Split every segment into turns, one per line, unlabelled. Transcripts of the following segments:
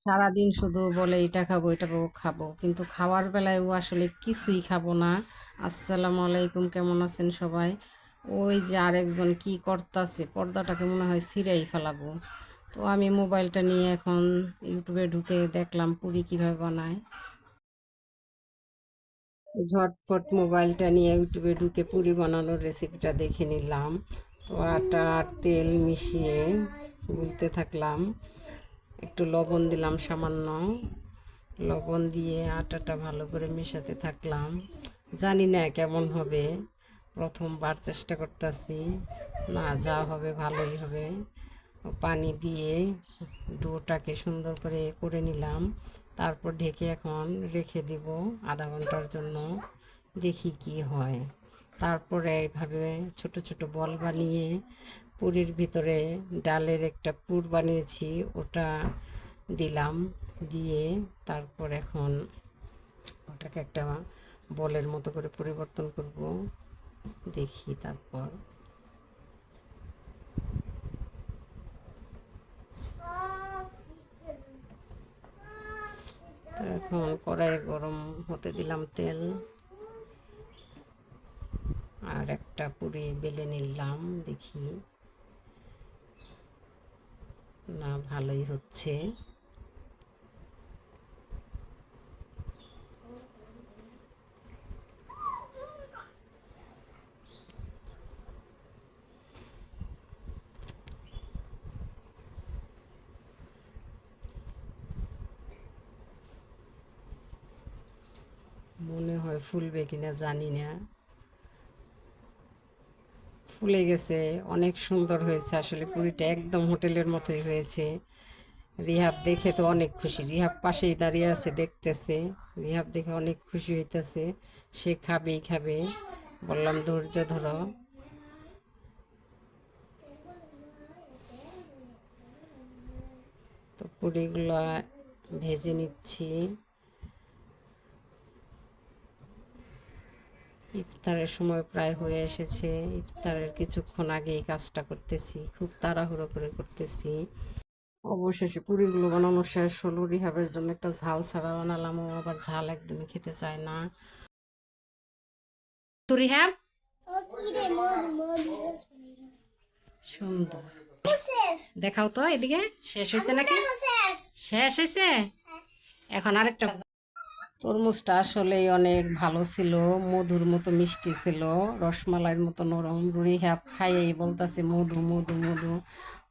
সারাদিন শুধু বলে এটা খাবো এটা খাবো, কিন্তু খাওয়ার বেলায় ও আসলে কিছুই খাবো না। আসসালামু আলাইকুম, কেমন আছেন সবাই? ওই যে আরেকজন কি করতেছে, পর্দাটাকে মনে হয় ছিঁড়েই ফেলাবো। তো আমি মোবাইলটা নিয়ে এখন ইউটিউবে ঢুকে দেখলাম পুরি কিভাবে বানায়। ঝটপট মোবাইলটা নিয়ে ইউটিউবে ঢুকে পুরি বানানোর রেসিপিটা দেখে নিলাম। তো আটা আর তেল মিশিয়ে গুলতে থাকলাম, একটু লবণ দিলাম সামান্য, লবণ দিয়ে আটাটা ভালো করে মেশাতে থাকলাম। জানি না কেমন হবে, প্রথমবার চেষ্টা করতেছি, না যা হবে ভালোই হবে। পানি দিয়ে ডোটাকে সুন্দর করে নিলাম, তারপর ঢেকে এখন রেখে দিব আধা ঘন্টার জন্য, দেখি কি হয়। তারপরে এইভাবে ছোট ছোট বল বানিয়ে পুরির ভিতরে ডালের একটা পুর বানিয়েছি, ওটা দিলাম, দিয়ে তারপর এখন ওটাকে একটা বলের মতো করে পরিবর্তন করব, দেখি। তারপর তো এখন কড়াই গরম হতে দিলাম তেল, আর একটা পুরি বেলে নিলাম, দেখি। না, ভালোই হচ্ছে। মনে হয় ফুলবে কিনা জানি না, ফুলে গেছে, অনেক সুন্দর হয়েছে। আসলে পুরিটা একদম হোটেলের মতোই হয়েছে। রিহাব দেখে তো অনেক খুশি, রিহাব পাশেই দাঁড়িয়ে আছে দেখতেছে। রিহাব দেখে অনেক খুশি হইতেছে, সে খাবেই খাবে। বললাম ধৈর্য ধরো। তো পুরিগুলো ভেজে নিচ্ছি। ইফতারের সময় প্রায় হয়ে এসেছে, ইফতারের কিছুক্ষণ আগে এই কাজটা করতেছি, খুব তাড়াহুড়ো করে করতেছি। অবশেষে পুরিগুলো বানানো শেষ হলো। রিহাবের জন্য একটা ঝাল ছাড়া বানালাম, ও আবার ঝাল একদমই খেতে চায় না। তো রিহাব সুন্দর দেখাও তো এদিকে, শেষ হয়েছে নাকি? শেষ হয়েছে। এখন আরেকটা। তরমুজটা আসলেই অনেক ভালো ছিল, মধুর মতো মিষ্টি ছিল, রসমালাইয়ের মতো নরম। রিহাব খাইয়েই বলতেছে মধু মধু মধু।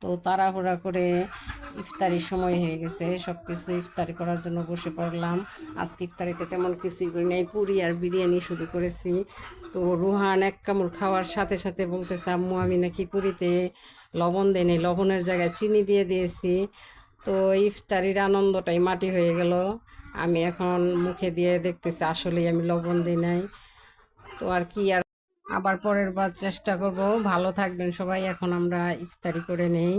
তো তাড়াহুড়া করে ইফতারির সময় হয়ে গেছে, সব কিছু ইফতারি করার জন্য বসে পড়লাম। আজকে ইফতারিতে তেমন কিছুই করি নাই, পুরি আর বিরিয়ানি শুধু করেছি। তো রুহান এক কামড় খাওয়ার সাথে সাথে বলতেছে আম্মু আমি নাকি পুরিতে লবণ দেই নাই, লবণের জায়গায় চিনি দিয়ে দিয়েছি। তো ইফতারির আনন্দটাই মাটি হয়ে গেল। আমি এখন মুখে দিয়ে দেখতেছি আসলেই আমি লবণ দিই নাই। তো আর কি, আর আবার পরের বার চেষ্টা করব। ভালো থাকবেন সবাই, এখন আমরা ইফতারি করে নেই।